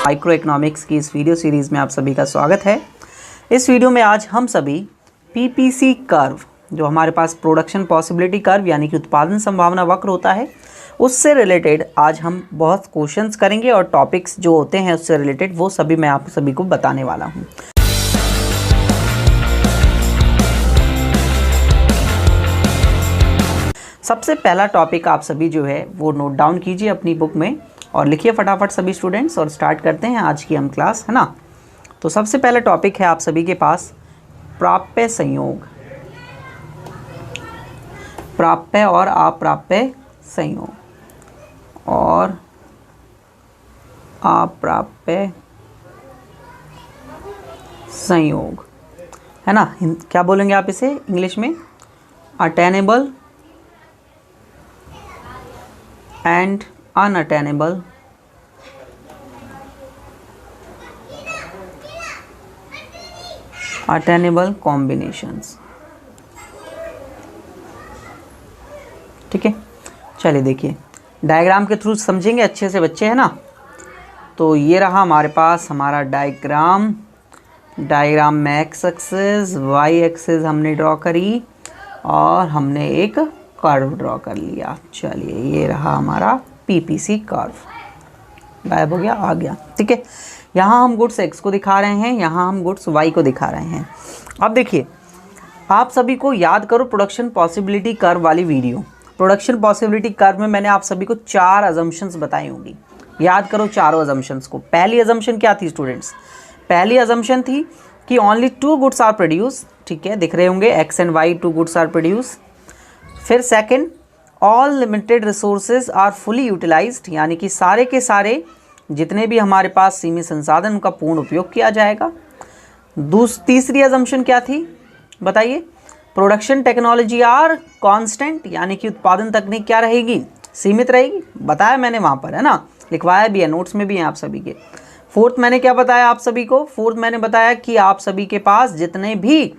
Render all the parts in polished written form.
Micro economics की इस video series में आप सभी का स्वागत है। इस वीडियो में आज हम सभी पीपीसी कर्व, जो हमारे पास प्रोडक्शन पॉसिबिलिटी कर्व यानी कि उत्पादन संभावना वक्र होता है, उससे रिलेटेड आज हम बहुत क्वेश्चंस करेंगे और टॉपिक्स जो होते हैं उससे रिलेटेड वो सभी मैं आप सभी को बताने वाला हूँ। सबसे पहला टॉपिक आप सभी जो है वो नोट डाउन कीजिए अपनी बुक में और लिखिए फटाफट सभी स्टूडेंट्स, और स्टार्ट करते हैं आज की हम क्लास, है ना। तो सबसे पहला टॉपिक है आप सभी के पास प्राप्य संयोग, प्राप्य और अप्राप्य संयोग और अप्राप्य संयोग, है ना। क्या बोलेंगे आप इसे इंग्लिश में? Attainable and unattainable combinations। ठीक है, चलिए देखिए डायग्राम के थ्रू समझेंगे अच्छे से बच्चे, है ना। तो ये रहा हमारे पास हमारा डायग्राम में एक्स एक्सिस वाई एक्सिस हमने ड्रॉ करी और हमने एक कर्व ड्रॉ कर लिया। चलिए ये रहा हमारा पीपीसी कर्व, गायब हो गया, आ गया। ठीक है, यहाँ हम गुड्स एक्स को दिखा रहे हैं, यहाँ हम गुड्स वाई को दिखा रहे हैं। अब देखिए आप सभी को याद करो प्रोडक्शन पॉसिबिलिटी कर्व वाली वीडियो। प्रोडक्शन पॉसिबिलिटी कर्व में मैंने आप सभी को 4 अजम्पशंस बताई होंगी। याद करो चारों अजम्पशंस को। पहली अजम्पशन क्या थी स्टूडेंट्स? पहली अजम्पशन थी कि ओनली 2 गुड्स आर प्रोड्यूस। ठीक है, दिख रहे होंगे X and Y, 2 goods are produce. फिर second, all limited resources are fully utilised, यानी कि सारे के सारे जितने भी हमारे पास सीमित संसाधन उनका पूर्ण उपयोग किया जाएगा। तीसरी अजम्पशन क्या थी बताइए? प्रोडक्शन टेक्नोलॉजी आर कांस्टेंट, यानी कि उत्पादन तकनीक क्या रहेगी? सीमित रहेगी। बताया मैंने वहाँ पर, है ना, लिखवाया भी है, नोट्स में भी है आप सभी के। फोर्थ मैंने क्या बताया आप सभी को? फोर्थ मैंने बताया कि आप सभी के पास जितने भी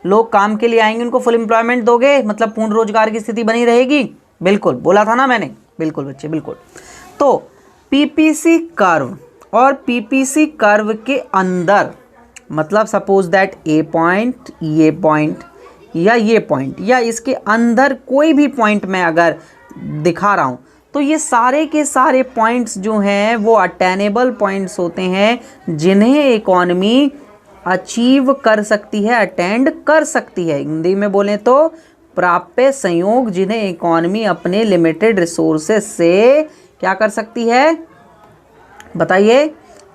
लोग काम के लिए आएंगे उनको फुल एम्प्लॉयमेंट दोगे, मतलब पूर्ण रोजगार की स्थिति बनी रहेगी। बिल्कुल बोला था ना मैंने, बिल्कुल बच्चे बिल्कुल। तो पीपीसी कर्व और पीपीसी कर्व के अंदर, मतलब सपोज दैट ए पॉइंट, ये पॉइंट या ये पॉइंट या इसके अंदर कोई भी पॉइंट मैं अगर दिखा रहा हूँ तो ये सारे के सारे पॉइंट्स जो हैं वो अटेनेबल पॉइंट्स होते हैं, जिन्हें इकोनॉमी अचीव कर सकती है, अटेंड कर सकती है। हिंदी में बोलें तो प्राप्य संयोग, जिन्हें इकोनॉमी अपने लिमिटेड रिसोर्सेज से क्या कर सकती है बताइए?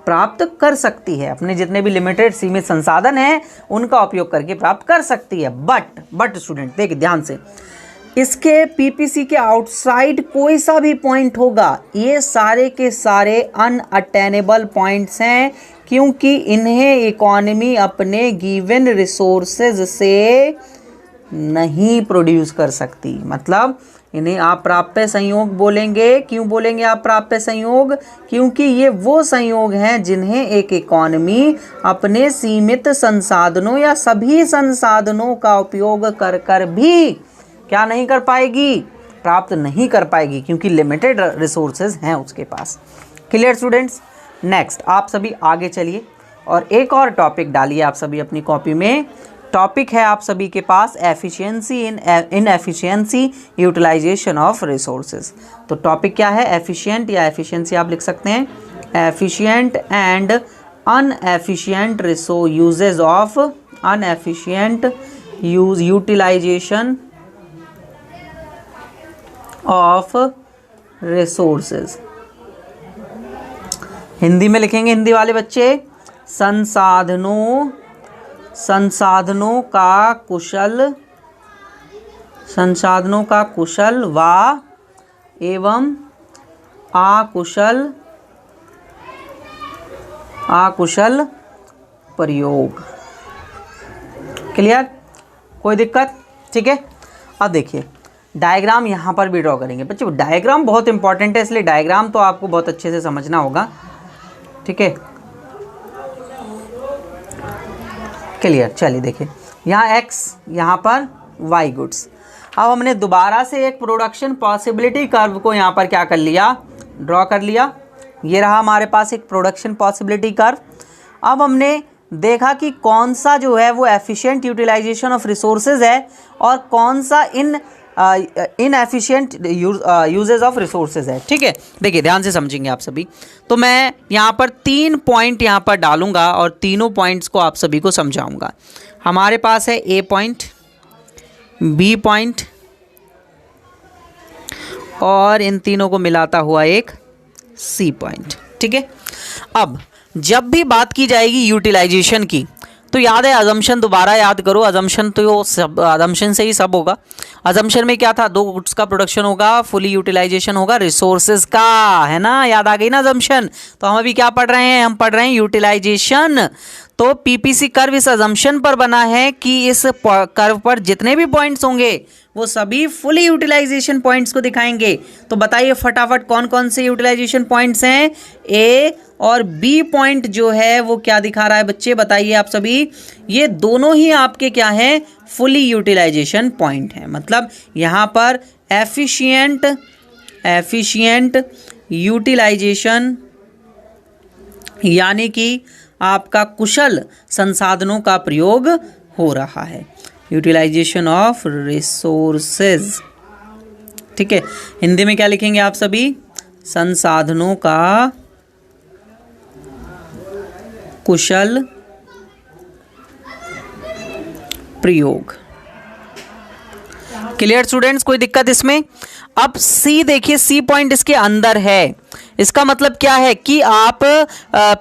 प्राप्त कर सकती है। अपने जितने भी लिमिटेड सीमित संसाधन हैं उनका उपयोग करके प्राप्त कर सकती है। बट स्टूडेंट देखिए ध्यान से, इसके पीपीसी के आउटसाइड कोई सा भी पॉइंट होगा, ये सारे के सारे अनअटेनेबल पॉइंट्स हैं, क्योंकि इन्हें इकोनॉमी अपने गिवन रिसोर्सेज से नहीं प्रोड्यूस कर सकती। मतलब इन्हें अप्राप्य संयोग बोलेंगे। क्यों बोलेंगे अप्राप्य संयोग? क्योंकि ये वो संयोग हैं जिन्हें एक इकोनॉमी अपने सीमित संसाधनों या सभी संसाधनों का उपयोग कर कर भी क्या नहीं कर पाएगी? प्राप्त नहीं कर पाएगी, क्योंकि लिमिटेड रिसोर्सेज हैं उसके पास। Clear students? नेक्स्ट आप सभी आगे चलिए और एक और टॉपिक डालिए आप सभी अपनी कॉपी में। टॉपिक है आप सभी के पास efficiency in efficiency utilisation of resources. तो टॉपिक क्या है? एफिशिएंट या एफिशिएंसी आप लिख सकते हैं। Efficient and inefficient uses of inefficient utilisation of resources. Hindi में लिखेंगे हिंदी वाले बच्चे, संसाधनों का कुशल व एवं अकुशल प्रयोग। क्लियर? कोई दिक्कत? ठीक है, अब देखिए डायग्राम यहाँ पर भी ड्रॉ करेंगे बच्चों। डायग्राम बहुत इंपॉर्टेंट है, इसलिए डायग्राम तो आपको बहुत अच्छे से समझना होगा। ठीक है, क्लियर? चलिए देखिए यहाँ x, यहाँ पर y गुड्स। अब हमने दोबारा से एक प्रोडक्शन पॉसिबिलिटी कर्व को यहाँ पर क्या कर लिया? ड्रॉ कर लिया। ये रहा हमारे पास एक प्रोडक्शन पॉसिबिलिटी कर्व। अब हमने देखा कि कौन सा जो है वो एफिशिएंट यूटिलाइजेशन ऑफ रिसोर्सेज है और कौन सा इनएफिशिएंट यूजेज ऑफ रिसोर्सेज है। ठीक है, देखिए ध्यान से समझेंगे आप सभी। तो मैं यहाँ पर 3 पॉइंट यहाँ पर डालूंगा और तीनों पॉइंट्स को आप सभी को समझाऊंगा। हमारे पास है ए पॉइंट, बी पॉइंट और इन तीनों को मिलाता हुआ एक सी पॉइंट। ठीक है, अब जब भी बात की जाएगी यूटिलाइजेशन की तो याद है अजम्पशन, दोबारा याद करो। अजम्पशन तो सब अजम्पशन से ही सब होगा। अजम्पशन में क्या था, 2 गुड्स का प्रोडक्शन होगा, फुली यूटिलाइजेशन होगा रिसोर्सेज का, है ना, याद आ गई ना अजम्पशन। तो हम अभी क्या पढ़ रहे हैं, हम पढ़ रहे हैं यूटिलाइजेशन। तो पीपीसी कर्व इस अजम्पशन पर बना है कि इस कर्व पर जितने भी पॉइंट्स होंगे वो सभी फुली यूटिलाइजेशन पॉइंट्स को दिखाएंगे। तो बताइए फटाफट कौन कौन से यूटिलाइजेशन पॉइंट्स हैं। ए और बी पॉइंट जो है वो क्या दिखा रहा है बच्चे, बताइए आप सभी। ये दोनों ही आपके क्या हैं, फुली यूटिलाइजेशन पॉइंट हैं। मतलब यहाँ पर एफिशिएंट यूटिलाइजेशन यानी कि आपका कुशल संसाधनों का प्रयोग हो रहा है, यूटिलाइजेशन ऑफ रिसोर्सेज। ठीक है, हिंदी में क्या लिखेंगे आप सभी, संसाधनों का कुशल प्रयोग। क्लियर स्टूडेंट्स, कोई दिक्कत इसमें। अब सी देखिए, सी पॉइंट इसके अंदर है। इसका मतलब क्या है कि आप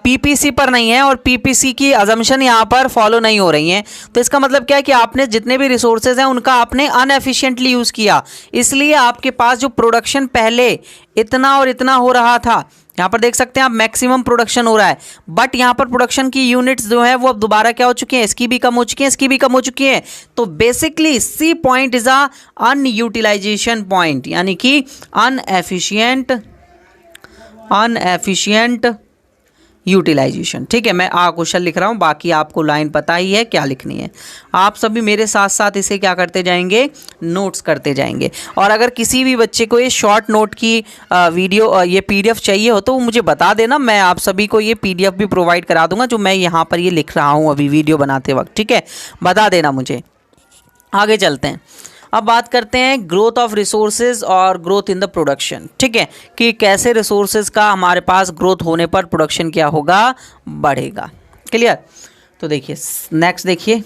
पीपीसी पर नहीं है और पीपीसी की अजम्पशन यहाँ पर फॉलो नहीं हो रही हैं। तो इसका मतलब क्या है कि आपने जितने भी रिसोर्सेज हैं उनका आपने अनएफिशिएंटली यूज़ किया, इसलिए आपके पास जो प्रोडक्शन पहले इतना और इतना हो रहा था, यहाँ पर देख सकते हैं आप मैक्सिमम प्रोडक्शन हो रहा है, बट यहाँ पर प्रोडक्शन की यूनिट्स जो है वो अब दोबारा क्या हो चुकी हैं, इसकी भी कम हो चुकी हैं, इसकी भी कम हो चुकी हैं। तो basically C point is a unutilisation point, यानी कि अनएफिशिएंट यूटिलाइजेशन। ठीक है, मैं अकुशल लिख रहा हूँ, बाकी आपको लाइन पता ही है क्या लिखनी है। आप सभी मेरे साथ साथ इसे क्या करते जाएंगे, नोट्स करते जाएंगे। और अगर किसी भी बच्चे को ये शॉर्ट नोट की वीडियो ये पीडीएफ चाहिए हो तो वो मुझे बता देना, मैं आप सभी को ये पीडीएफ भी प्रोवाइड करा दूंगा जो मैं यहाँ पर ये लिख रहा हूँ अभी वीडियो बनाते वक्त। ठीक है, बता देना मुझे। आगे चलते हैं, अब बात करते हैं ग्रोथ ऑफ रिसोर्सेज और ग्रोथ इन द प्रोडक्शन। ठीक है, कि कैसे रिसोर्सेज का हमारे पास ग्रोथ होने पर प्रोडक्शन क्या होगा, बढ़ेगा। क्लियर। तो देखिए नेक्स्ट देखिए,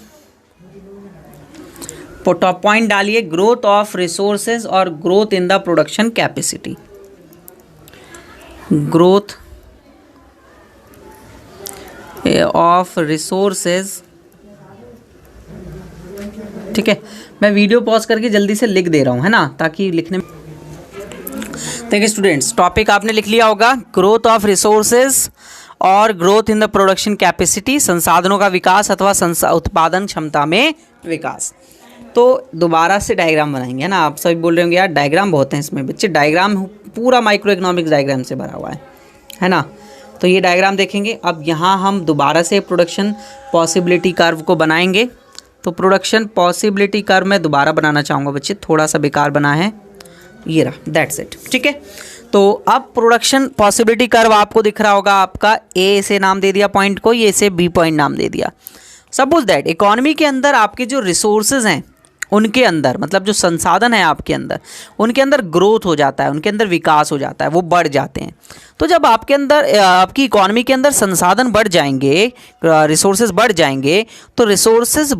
टॉप पॉइंट डालिए, ग्रोथ ऑफ रिसोर्सेज और growth in the production capacity. Growth of resources. ठीक है, मैं वीडियो पॉज करके जल्दी से लिख दे रहा हूँ, है ना, ताकि लिखने में। देखिए स्टूडेंट्स, टॉपिक आपने लिख लिया होगा, ग्रोथ ऑफ रिसोर्सेज और growth in the production capacity, संसाधनों का विकास अथवा उत्पादन क्षमता में विकास। तो दोबारा से डायग्राम बनाएंगे, है ना। आप सभी बोल रहे होंगे यार डायग्राम बहुत हैं इसमें, बच्चे डायग्राम पूरा माइक्रो इकोनॉमिक्स डायग्राम से भरा हुआ है ना। तो ये डायग्राम देखेंगे। अब यहाँ हम दोबारा से प्रोडक्शन पॉसिबिलिटी कर्व को बनाएंगे। तो प्रोडक्शन पॉसिबिलिटी कर्व मैं दोबारा बनाना चाहूँगा बच्चे, थोड़ा सा बेकार बना है, ये रहा, दैट्स इट। ठीक है, तो अब प्रोडक्शन पॉसिबिलिटी कर्व आपको दिख रहा होगा, आपका ए से नाम दे दिया पॉइंट को, ये से बी पॉइंट नाम दे दिया। सपोज दैट इकोनॉमी के अंदर आपके जो रिसोर्सेज हैं उनके अंदर, मतलब जो संसाधन है आपके अंदर, उनके अंदर ग्रोथ हो जाता है, उनके अंदर विकास हो जाता है, वो बढ़ जाते हैं। तो जब आपके अंदर आपकी इकोनॉमी के अंदर संसाधन बढ़ जाएंगे, रिसोर्सेज बढ़ जाएंगे, तो रिसोर्सेज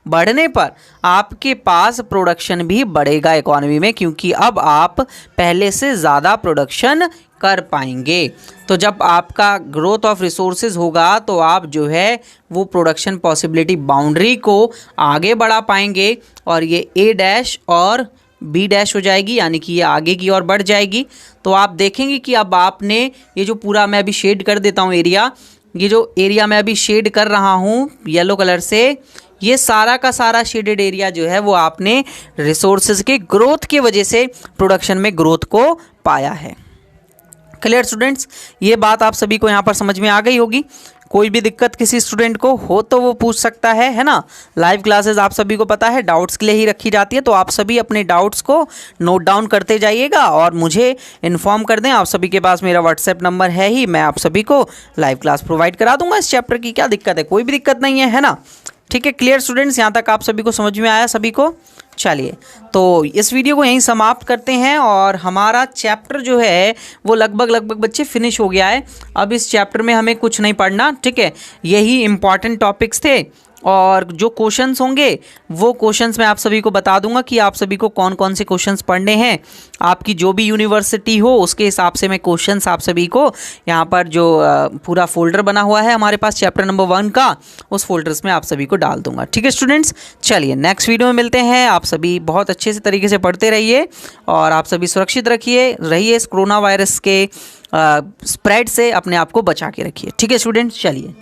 बढ़ने पर आपके पास प्रोडक्शन भी बढ़ेगा इकोनॉमी में, क्योंकि अब आप पहले से ज़्यादा प्रोडक्शन कर पाएंगे। तो जब आपका ग्रोथ ऑफ रिसोर्सेज होगा तो आप जो है वो प्रोडक्शन पॉसिबिलिटी बाउंड्री को आगे बढ़ा पाएंगे और ये ए डैश और बी डैश हो जाएगी, यानी कि ये आगे की ओर बढ़ जाएगी। तो आप देखेंगे कि अब आपने ये जो पूरा, मैं अभी शेड कर देता हूँ एरिया, ये जो एरिया मैं अभी शेड कर रहा हूँ येलो कलर से, ये सारा का सारा शेडेड एरिया जो है वो आपने रिसोर्सेज के ग्रोथ की वजह से प्रोडक्शन में ग्रोथ को पाया है। क्लियर स्टूडेंट्स, ये बात आप सभी को यहाँ पर समझ में आ गई होगी। कोई भी दिक्कत किसी स्टूडेंट को हो तो वो पूछ सकता है ना। लाइव क्लासेस आप सभी को पता है डाउट्स के लिए ही रखी जाती है, तो आप सभी अपने डाउट्स को नोट डाउन करते जाइएगा और मुझे इन्फॉर्म कर दें। आप सभी के पास मेरा व्हाट्सएप नंबर है ही, मैं आप सभी को लाइव क्लास प्रोवाइड करा दूंगा इस चैप्टर की। क्या दिक्कत है? कोई भी दिक्कत नहीं है ना। ठीक है, क्लियर स्टूडेंट्स, यहाँ तक आप सभी को समझ में आया सभी को? चलिए, तो इस वीडियो को यहीं समाप्त करते हैं और हमारा चैप्टर जो है वो लगभग बच्चे फिनिश हो गया है। अब इस चैप्टर में हमें कुछ नहीं पढ़ना, ठीक है, यही इंपॉर्टेंट टॉपिक्स थे और जो क्वेश्चंस होंगे वो क्वेश्चंस मैं आप सभी को बता दूंगा कि आप सभी को कौन कौन से क्वेश्चंस पढ़ने हैं। आपकी जो भी यूनिवर्सिटी हो उसके हिसाब से मैं क्वेश्चंस आप सभी को यहाँ पर जो पूरा फोल्डर बना हुआ है हमारे पास चैप्टर नंबर 1 का, उस फोल्डर्स में आप सभी को डाल दूंगा। ठीक है स्टूडेंट्स, चलिए नेक्स्ट वीडियो में मिलते हैं। आप सभी बहुत अच्छे से तरीके से पढ़ते रहिए और आप सभी सुरक्षित रहिए इस कोरोना वायरस के स्प्रेड से अपने आप को बचा के रखिए। ठीक है स्टूडेंट्स, चलिए।